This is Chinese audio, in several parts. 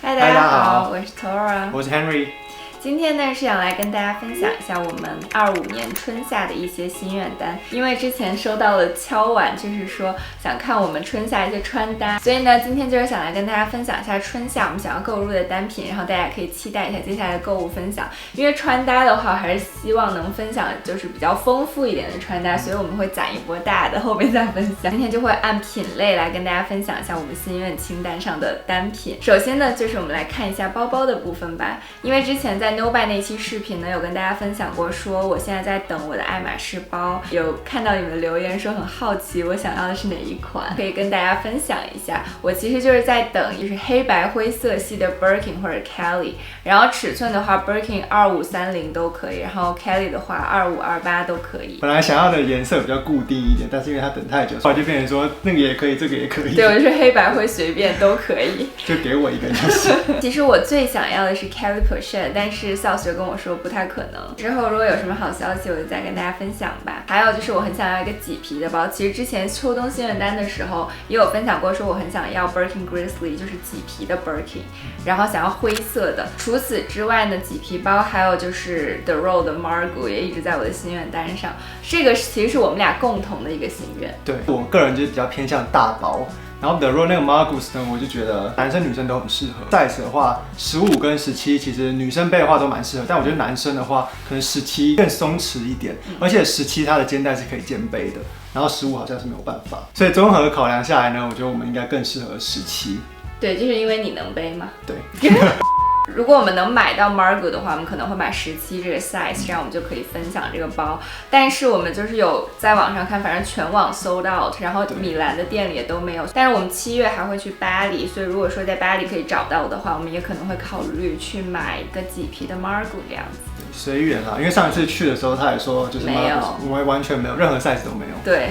嗨，大家好，我是 Tora， 我是 Henry。今天呢是想来跟大家分享一下我们25年春夏的一些心愿单，因为之前收到了敲碗，就是说想看我们春夏一些穿搭，所以呢今天就是想来跟大家分享一下春夏我们想要购入的单品，然后大家可以期待一下接下来的购物分享。因为穿搭的话，还是希望能分享就是比较丰富一点的穿搭，所以我们会攒一波大的，后面再分享。今天就会按品类来跟大家分享一下我们心愿清单上的单品。首先呢，就是我们来看一下包包的部分吧，因为之前在Nobuy那期视频呢，有跟大家分享过，说我现在在等我的爱马仕包，有看到你们留言说很好奇我想要的是哪一款，可以跟大家分享一下。我其实就是在等，就是黑白灰色系的 Birkin 或者 Kelly， 然后尺寸的话 Birkin 2530都可以，然后 Kelly 的话2528都可以。本来想要的颜色比较固定一点，但是因为它等太久，后来就变成说那个也可以，这个也可以。对，我就是黑白灰随便都可以，就给我一个就是。其实我最想要的是 Kelly Pochette， 但是Sales就跟我说不太可能。之后如果有什么好消息，我就再跟大家分享吧。还有就是我很想要一个麂皮的包，其实之前秋冬心愿单的时候也有分享过，说我很想要 Birkin Grizzly， 就是麂皮的 Birkin， 然后想要灰色的。除此之外呢，麂皮包还有就是 The Road 的 Margot 也一直在我的心愿单上，这个其实是我们俩共同的一个心愿。对，我个人就是比较偏向大包。然后 The Road 那个 Margus 呢，我就觉得男生女生都很适合。size 的话，15跟17其实女生背的话都蛮适合，但我觉得男生的话，可能17更松弛一点，而且17它的肩带是可以肩背的，然后15好像是没有办法。所以综合考量下来呢，我觉得我们应该更适合17。对，就是因为你能背嘛。对。如果我们能买到 Margot 的话，我们可能会买17这个 size， 这样我们就可以分享这个包。但是我们就是有在网上看，反正全网 sold out， 然后米兰的店里也都没有。但是我们7月还会去巴黎，所以如果说在巴黎可以找到的话，我们也可能会考虑去买一个麂皮的 Margot 这样子。随缘啦，因为上一次去的时候他也说就是 Margot， 我们完全没有任何 size 都没有。对。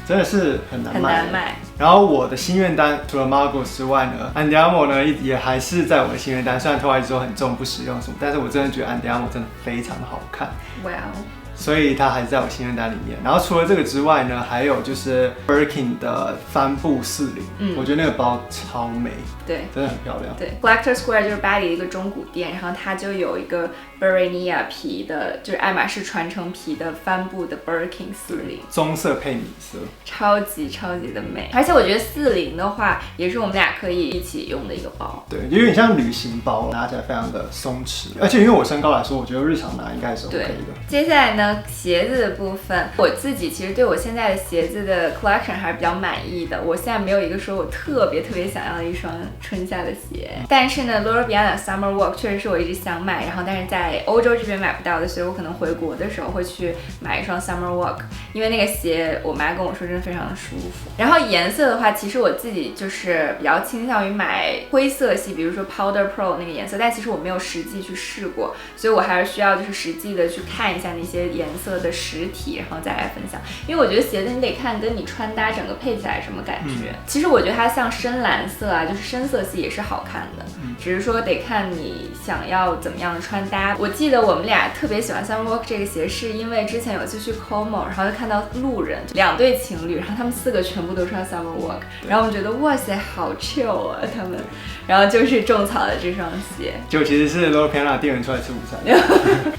真的是很难买，很难买。然后我的心愿单除了 Margot 之外呢 ，Andiamo 呢也还是在我的心愿单。虽然Tora一直说很重不实用什么，但是我真的觉得 Andiamo 真的非常好看。哇哦！所以它还是在我心愿单里面。然后除了这个之外呢，还有就是 Birkin 的帆布40，我觉得那个包超美，对，真的很漂亮。对 ，Collector Square 就是巴黎的一个中古店，然后它就有一个 Berenia 皮的，就是爱马仕传承皮的帆布的 Birkin 40，棕色配米色，超级的美。而且我觉得40的话，也是我们俩可以一起用的一个包。对，有点像旅行包，拿起来非常的松弛，而且因为我身高来说，我觉得日常拿应该是 OK 的。接下来呢？鞋子的部分，我自己其实对我现在的鞋子的 collection 还是比较满意的。我现在没有一个说我特别想要的一双春夏的鞋，但是呢 Loro Piana Summer Walk 确实是我一直想买，然后但是在欧洲这边买不到的，所以我可能回国的时候会去买一双 Summer Walk， 因为那个鞋我妈跟我说真的非常的舒服。然后颜色的话，其实我自己就是比较倾向于买灰色系，比如说 Powder Pro 那个颜色，但其实我没有实际去试过，所以我还是需要就是实际的去看一下那些颜色的实体，然后再来分享。因为我觉得鞋子你得看跟你穿搭整个配起来什么感觉。其实我觉得它像深蓝色啊，就是深色系也是好看的，只是说得看你想要怎么样的穿搭。我记得我们俩特别喜欢 Summer Walk 这个鞋，是因为之前有一次去 Como， 然后就看到路人2对情侣，然后他们4个全部都穿 Summer Walk， 然后我们觉得哇塞好 chill 啊他们，然后就是种草的这双鞋，就其实是 Loro Piana 店员出来吃午餐。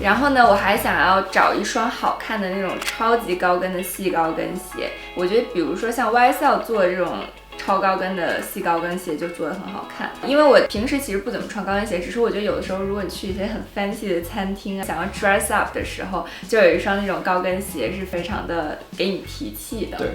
然后呢，我还想要找一双好看的那种超级高跟的细高跟鞋，我觉得比如说像 YSL 做的这种超高跟的细高跟鞋就做得很好看。因为我平时其实不怎么穿高跟鞋，只是我觉得有的时候如果你去一些很 fancy 的餐厅啊，想要 dress up 的时候，就有一双那种高跟鞋是非常的给你提气的。对。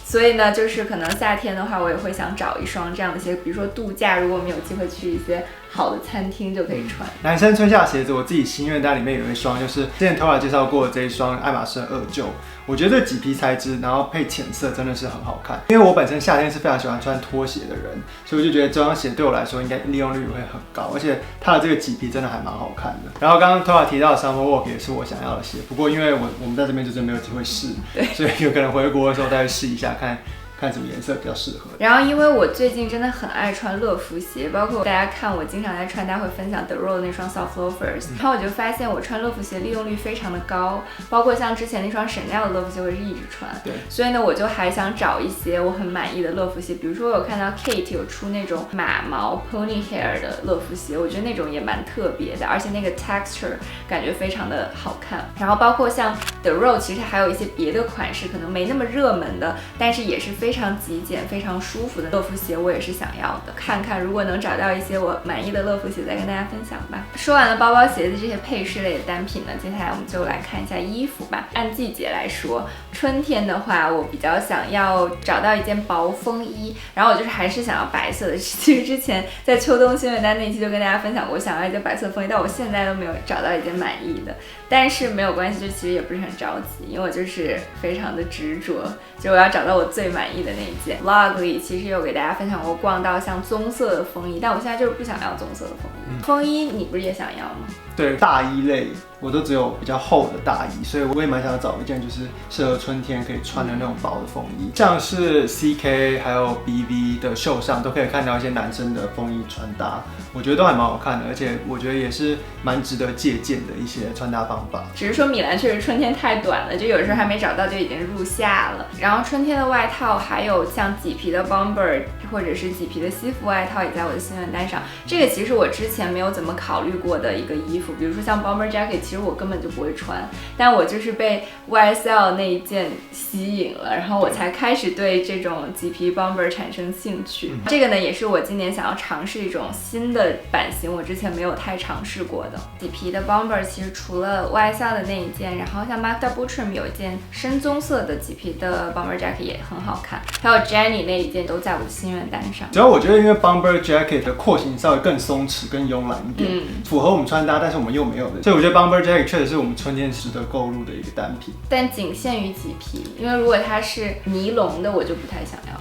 所以呢，就是可能夏天的话，我也会想找一双这样的鞋，比如说度假，如果我们有机会去一些好的餐厅就可以穿。男生春夏鞋子，我自己心愿单里面有一双，就是之前 Tora 介绍过的这一双爱马仕的2旧，我觉得这麂皮材质，然后配浅色真的是很好看。因为我本身夏天是非常喜欢穿拖鞋的人，所以我就觉得这双鞋对我来说应该利用率会很高，而且它的这个麂皮真的还蛮好看的。然后刚刚 Tora 提到的 Summer Walk 也是我想要的鞋，不过因为我们在这边就真的没有机会试，所以有可能回国的时候再试一下看看什么颜色比较适合。然后因为我最近真的很爱穿乐福鞋，包括大家看我经常在穿搭会分享 The Row 那双 Soft Loafers，然后我就发现我穿乐福鞋利用率非常的高，包括像之前那双 Chanel 的乐福鞋我是一直穿，对，所以呢我就还想找一些我很满意的乐福鞋，比如说我有看到 Kate 有出那种马毛 pony hair 的乐福鞋，我觉得那种也蛮特别的，而且那个 texture 感觉非常的好看。然后包括像 The Row 其实还有一些别的款式可能没那么热门的，但是也是非常极简非常舒服的乐福鞋，我也是想要的。看看如果能找到一些我满意的乐福鞋再跟大家分享吧。说完了包包鞋子这些配饰类的单品呢，接下来我们就来看一下衣服吧。按季节来说，春天的话我比较想要找到一件薄风衣，然后我就是还是想要白色的。其实之前在秋冬心愿单那期就跟大家分享过想要一件白色风衣，但我现在都没有找到一件满意的，但是没有关系，就其实也不是很着急，因为我就是非常的执着，就我要找到我最满意的那一件。Vlog 里其实有给大家分享过逛到像棕色的风衣，但我现在就是不想要棕色的风衣。风衣你不是也想要吗？对，大衣类我都只有比较厚的大衣，所以我也蛮想找一件就是适合春天可以穿的那种薄的风衣，像是 CK 还有 BV 的秀上都可以看到一些男生的风衣穿搭，我觉得都还蛮好看的，而且我觉得也是蛮值得借鉴的一些穿搭方法。只是说米兰确实春天太短了，就有时候还没找到就已经入夏了。然后春天的外套还有像麂皮的 bomber 或者是麂皮的西服外套也在我的心愿单上，这个其实我之前没有怎么考虑过的一个衣服，比如说像 bomber jacket 其实我根本就不会穿，但我就是被 YSL 那一件吸引了，然后我才开始对这种麂皮 bomber 产生兴趣。这个呢也是我今年想要尝试一种新的版型，我之前没有太尝试过的。麂皮的 bomber 其实除了 YSL 的那一件，然后像 Magda Butrym 有一件深棕色的麂皮的 bomber jacket 也很好看，还有 Jenny 那一件都在我的心愿单上。主要我觉得因为 bomber jacket 的廓形稍微更松弛更慵懒一点，符合我们穿搭，但是我们又没有的，所以我觉得 bomber jacket 确实是我们春天值得购入的一个单品，但仅限于麂皮，因为如果它是尼龙的我就不太想要。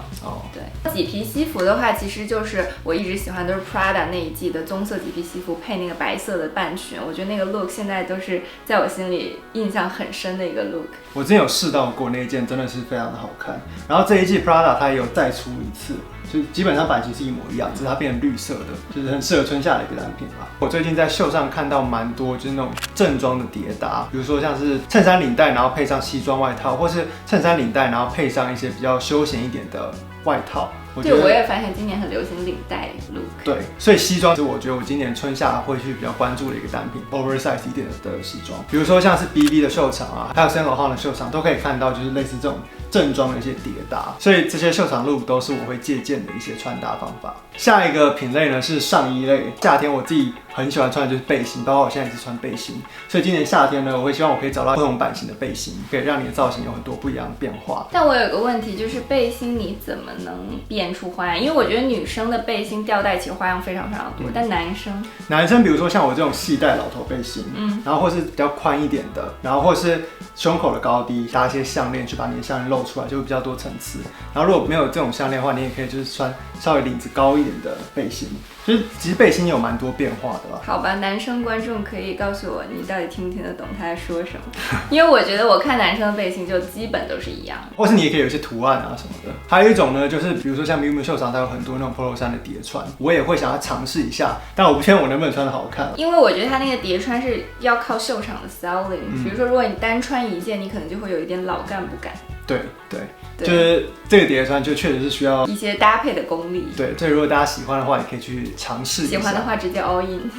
对，麂皮西服的话，其实就是我一直喜欢都是 Prada 那一季的棕色麂皮西服配那个白色的半裙，我觉得那个 look 现在都是在我心里印象很深的一个 look。我之前有试到过那一件，真的是非常的好看。然后这一季 Prada 它也有再出一次，就基本上版型是一模一样，只是它变成绿色的，就是很适合春夏的一个单品吧。我最近在秀上看到蛮多就是那种正装的叠搭，比如说像是衬衫领带，然后配上西装外套，或是衬衫领带，然后配上一些比较休闲一点的外套。对，我也发现今年很流行领带 look。对，所以西装是我觉得我今年春夏会去比较关注的一个单品 ，oversize 一点的西装，比如说像是 BV 的秀场啊，还有 Saint Laurent 的秀场，都可以看到就是类似这种正装的一些叠搭，所以这些秀场 look 都是我会借鉴的一些穿搭方法。下一个品类呢是上衣类，夏天我自己很喜欢穿的就是背心，包括我现在也是穿背心，所以今年夏天呢，我会希望我可以找到不同版型的背心，可以让你的造型有很多不一样的变化。但我有个问题，就是背心你怎么能变出花样？因为我觉得女生的背心吊带其实花样非常非常多，但男生比如说像我这种细带老头背心，然后或是比较宽一点的，然后或是胸口的高低搭一些项链去把你的项链露出来，就会比较多层次。然后如果没有这种项链的话，你也可以就是穿稍微领子高一点的背心。就是其实背心有蛮多变化的吧。好吧，男生观众可以告诉我你到底听不听得懂他在说什么？因为我觉得我看男生的背心就基本都是一样，或是你也可以有一些图案啊什么的。还有一种呢，就是比如说像 Miu Miu 秀场，它有很多那种 polo 衫的叠穿，我也会想要尝试一下，但我不确定我能不能穿得好看。因为我觉得它那个叠穿是要靠秀场的 styling，比如说如果你单穿一件，你可能就会有一点老干部感。对，就是这个叠穿就确实是需要一些搭配的功力。对，所以如果大家喜欢的话，也可以去尝试一下。喜欢的话直接 all in。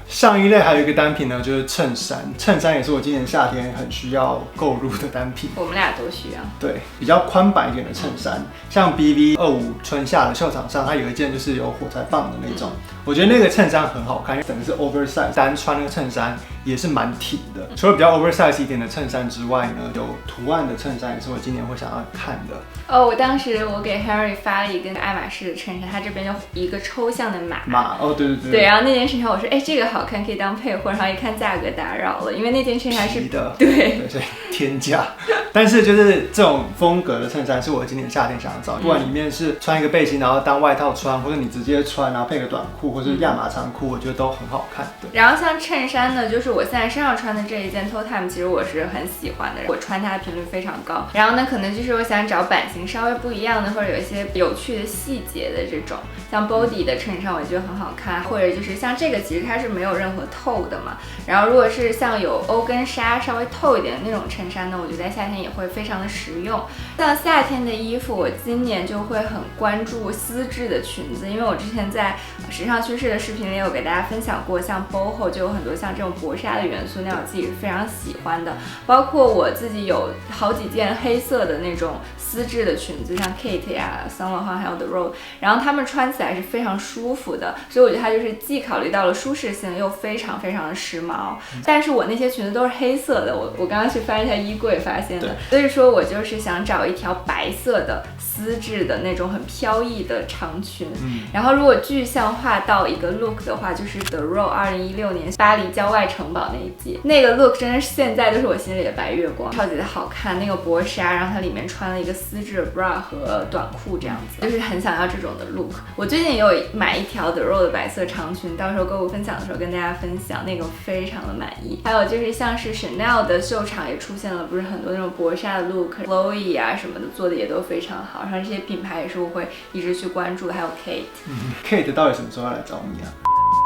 上衣类还有一个单品呢，就是衬衫。衬衫也是我今年夏天很需要购入的单品。我们俩都需要。对，比较宽版一点的衬衫，像 BV25春夏的秀场上，它有一件就是有火柴棒的那种，我觉得那个衬衫很好看，整个是 oversize， 单穿那个衬衫也是蛮挺的。除了比较 oversize 一点的衬衫之外呢，有图案的衬衫也是我今年会想要看的。哦，我当时我给 Harry 发了一个爱马仕的衬衫，它这边有一个抽象的马。哦，对。对，然后那件衬衫我说，哎，这个好看，可以当配货。然后一看价格打扰了，因为那件衬衫是皮的，对，所以天价。但是就是这种风格的衬衫是我今年夏天想要找，不管里面是穿一个背心，然后当外套穿，或者你直接穿，然后配个短裤，或是亚麻长裤，我觉得都很好看。对。然后像衬衫呢，就是我现在身上穿的这一件 Toe Time， 其实我是很喜欢的，我穿它的频率非常高。然后呢，可能就是我想找版型稍微不一样的，或者有一些有趣的细节的这种，像 Body 的衬衫我觉得很好看，或者就是像这个其实它是没有任何透的嘛。然后如果是像有欧根纱稍微透一点的那种衬衫呢，我觉得在夏天也会非常的实用。像夏天的衣服，我今年就会很关注丝质的裙子，因为我之前在时尚趋势的视频里有给大家分享过，像 boho 就有很多像这种薄纱的元素，那我自己是非常喜欢的。包括我自己有好几件黑色的那种丝质的裙子，像 Kate 呀、Saint Laurent 还有 The Road， 然后它们穿起来是非常舒服的，所以我觉得它就是既考虑到了舒适性，又非常非常的时髦。但是我那些裙子都是黑色的，我刚刚去翻一下衣柜发现的，所以说我就是想找一条白色的丝质的那种很飘逸的长裙。然后如果具象化到一个 look 的话，就是 The Road 2016年巴黎郊外城堡那一季，那个 look 真的是现在都是我心里的白月光，超级的好看。那个薄纱，然后它里面穿了一个丝质的 bra 和短裤，这样子就是很想要这种的 look。我最近也有买一条 The Road 的白色长裙，到时候购物分享的时候跟大家分享，那个非常的满意。还有就是像是 Chanel 的秀场也出现了，不是很多那种薄纱的 look，Chloe 啊什么的做的也都非常好，然后这些品牌也是我会一直去关注的，还有 Kate。Kate 到底什么时候要来找你啊？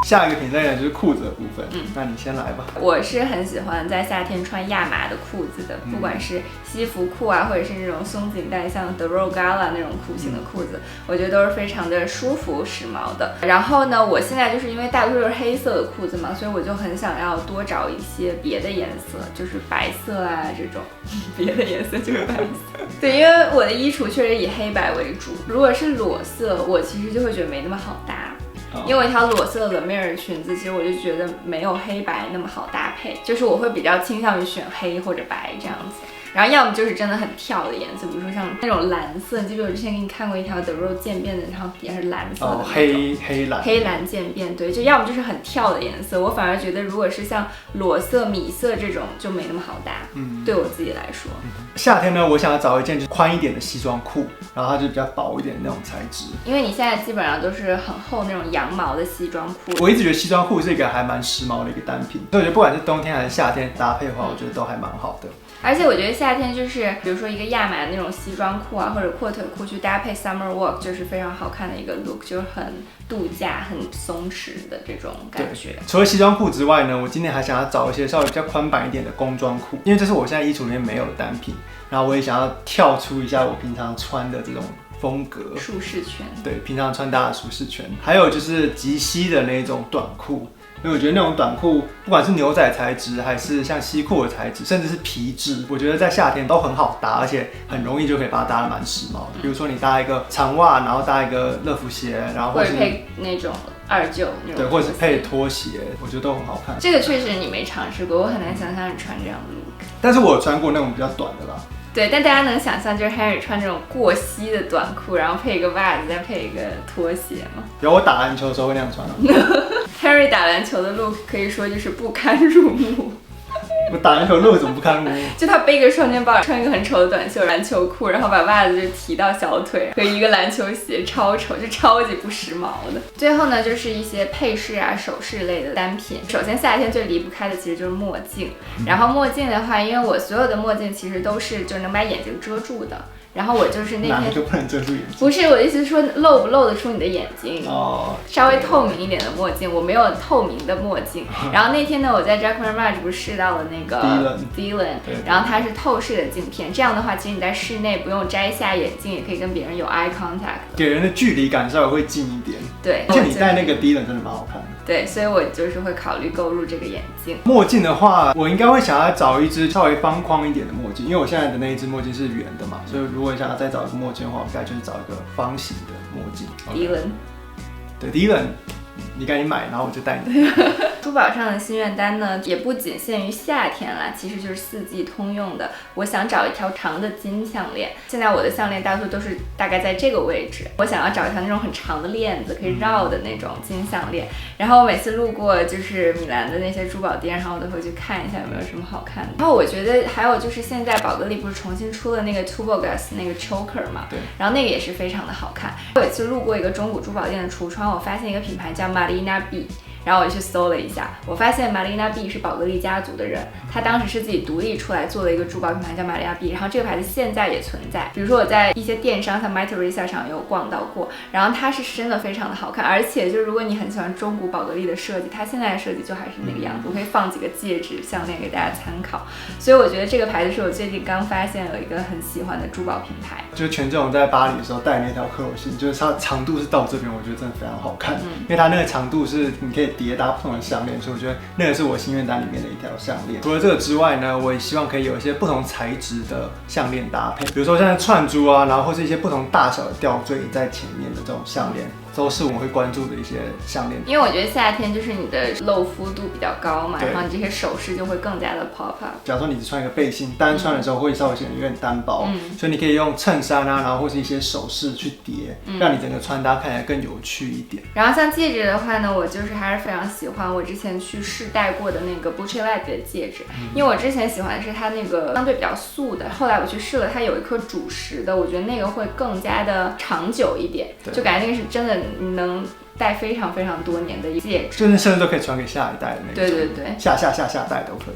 下一个品类呢就是裤子的部分，那你先来吧。我是很喜欢在夏天穿亚麻的裤子的，不管是西服裤啊，或者是那种松紧带像 The Road Gala 那种裤型的裤子，我觉得都是非常的舒服时髦的。然后呢，我现在就是因为大多数是黑色的裤子嘛，所以我就很想要多找一些别的颜色，就是白色啊这种，别的颜色就是白色。对，因为我的衣橱确实以黑白为主，如果是裸色，我其实就会觉得没那么好搭。因为我一条裸色的 Lemire 裙子，其实我就觉得没有黑白那么好搭配，就是我会比较倾向于选黑或者白这样子。然后要么就是真的很跳的颜色，比如说像那种蓝色，你记不记得我之前给你看过一条 The Road 渐变的，然后也是蓝色的黑蓝渐变，对，就要么就是很跳的颜色。我反而觉得如果是像裸色、米色这种就没那么好搭，对我自己来说。夏天呢，我想要找一件就是宽一点的西装裤，然后它就比较薄一点的那种材质。因为你现在基本上都是很厚那种羊毛的西装裤。我一直觉得西装裤是一个还蛮时髦的一个单品，所以我觉得不管是冬天还是夏天搭配的话，我觉得都还蛮好的。而且我觉得夏天就是比如说一个亚麻的那种西装裤啊，或者阔腿裤去搭配 summer walk， 就是非常好看的一个 look， 就是很度假很松弛的这种感觉。除了西装裤之外呢，我今年还想要找一些稍微比较宽版一点的工装裤，因为这是我现在衣橱里面没有的单品，然后我也想要跳出一下我平常穿的这种风格，舒适圈。对，平常穿搭的舒适圈。还有就是及膝的那种短裤，因为我觉得那种短裤，不管是牛仔材质，还是像西裤的材质，甚至是皮质，我觉得在夏天都很好搭，而且很容易就可以把它搭得蛮时髦的。比如说你搭一个长袜，然后搭一个乐福鞋，然后或者配那种2.9那种，对，或者是配拖鞋，我觉得都很好看。这个确实你没尝试过，我很难想象你穿这样的 look。但是我有穿过那种比较短的啦。对，但大家能想象就是 Henry 穿这种过膝的短裤，然后配一个袜子，再配一个拖鞋吗？有，我打篮球的时候会那样穿。Henry 打篮球的 look 可以说就是不堪入目。我打篮球 look 怎么不堪入目？就他背个双肩包，穿一个很丑的短袖篮球裤，然后把袜子就提到小腿，和一个篮球鞋，超丑，就超级不时髦的。最后呢，就是一些配饰啊、首饰类的单品。首先夏天最离不开的其实就是墨镜，然后墨镜的话，因为我所有的墨镜其实都是就是能把眼睛遮住的。然后我就是那天哪一个不能遮住眼睛？不是，我的意思是说露不露得出你的眼睛哦，稍微透明一点的墨镜，我没有透明的墨镜。然后那天呢，我在 Jacqueline March 不是试到了那个 Dylan， 然后它是透视的镜片，这样的话，其实你在室内不用摘下眼镜，也可以跟别人有 eye contact， 给人的距离感稍微会近一点。对，而且你戴那个 Dylan 真的蛮好看的。对，所以我就是会考虑购入这个眼镜。墨镜的话，我应该会想要找一支稍微方框一点的墨镜，因为我现在的那一支墨镜是圆的嘛，所以如果想要再找一个墨镜的话，我应该就是找一个方形的墨镜。Dylan， 对 Dylan， 你赶紧买，然后我就带你。珠宝上的心愿单呢，也不仅限于夏天啦，其实就是四季通用的。我想找一条长的金项链，现在我的项链大多都是大概在这个位置。我想要找一条那种很长的链子，可以绕的那种金项链。然后我每次路过就是米兰的那些珠宝店，然后我都会去看一下有没有什么好看的。然后我觉得还有就是现在宝格丽不是重新出了那个 Tubogas 那个 choker 嘛，对，然后那个也是非常的好看。我有一次路过一个中古珠宝店的橱窗，我发现一个品牌叫 Marabella Marina B。然后我就去搜了一下，我发现 Marina B 是宝格丽家族的人，他当时是自己独立出来做了一个珠宝品牌叫 Marina B， 然后这个牌子现在也存在。比如说我在一些电商像 Mytheresa 上有逛到过，然后它是真的非常的好看，而且就如果你很喜欢中古宝格丽的设计，它现在的设计就还是那个样子。我可以放几个戒指、项链给大家参考。所以我觉得这个牌子是我最近刚发现了一个很喜欢的珠宝品牌。就是权志龙在巴黎的时候戴那条克罗心，就是它长度是到这边，我觉得真的非常好看，因为它那个长度是你可以叠搭不同的项链，所以我觉得那个是我心愿单里面的一条项链。除了这个之外呢，我也希望可以有一些不同材质的项链搭配，比如说像串珠啊，然后或是一些不同大小的吊坠在前面的这种项链，都是我们会关注的一些项链。因为我觉得夏天就是你的露肤度比较高嘛，然后你这些首饰就会更加的 pop up。假如说你只穿一个背心，单穿的时候会稍微显得有点单薄，所以你可以用衬衫啊，然后或是一些首饰去叠，让你整个穿搭看起来更有趣一点。然后像戒指的话呢，我就是还是非常喜欢我之前去试戴过的那个 Buccellati 的戒指，因为我之前喜欢的是它那个相对比较素的，后来我去试了它有一颗主石的，我觉得那个会更加的长久一点，就感觉那个是真的能戴非常非常多年的戒指，就是甚至都可以传给下一代的那种。对对对，下代都可以。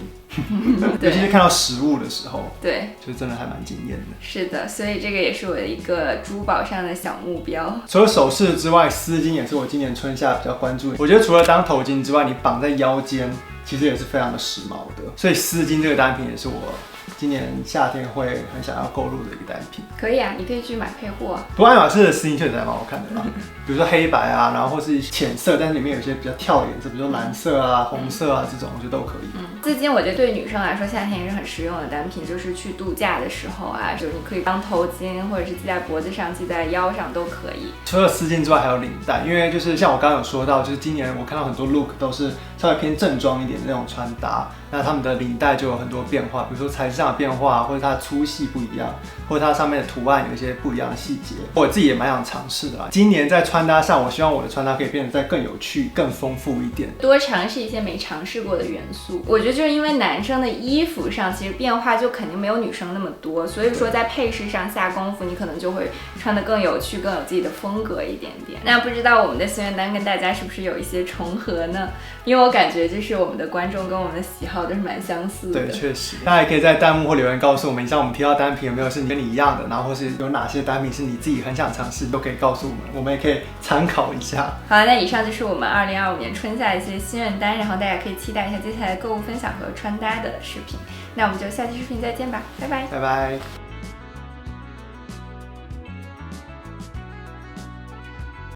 尤其是看到实物的时候，对，就真的还蛮惊艳的。是的，所以这个也是我的一个珠宝上的小目标。除了首饰之外，丝巾也是我今年春夏比较关注的。我觉得除了当头巾之外，你绑在腰间，其实也是非常的时髦的。所以丝巾这个单品也是我今年夏天会很想要购入的一个单品。可以啊，你可以去买配货啊。不过爱马仕的丝巾确实还蛮好看的啦，比如说黑白啊，然后或是浅色，但是里面有一些比较跳的颜色，比如说蓝色啊、红色啊这种，我觉得都可以。丝巾我觉得对女生来说，夏天也是很实用的单品，就是去度假的时候啊，就是你可以当头巾，或者是系在脖子上、系在腰上都可以。除了丝巾之外，还有领带，因为就是像我刚刚有说到，就是今年我看到很多 look 都是稍微偏正装一点的那种穿搭，那他们的领带就有很多变化，比如说材质上的变化，或者它的粗细不一样，或者它上面的图案有一些不一样的细节，我自己也蛮想尝试的啦。今年在穿搭上，我希望我的穿搭可以变得再更有趣、更丰富一点，多尝试一些没尝试过的元素。我觉得就是因为男生的衣服上其实变化就肯定没有女生那么多，所以说在配饰上下功夫，你可能就会穿得更有趣、更有自己的风格一点点。那不知道我们的心愿单跟大家是不是有一些重合呢？因为我感觉就是我们的观众跟我们的喜好都是蛮相似的。对，确实。大家也可以在弹幕或留言告诉我们，像我们提到单品有没有是跟你一样的，然后或是有哪些单品是你自己很想尝试，都可以告诉我们，我们也可以参考一下。好了，那以上就是我们2025年春夏的一些心愿单，然后大家可以期待一下接下来的购物分享和穿搭的视频。那我们就下期视频再见吧，拜拜，拜拜。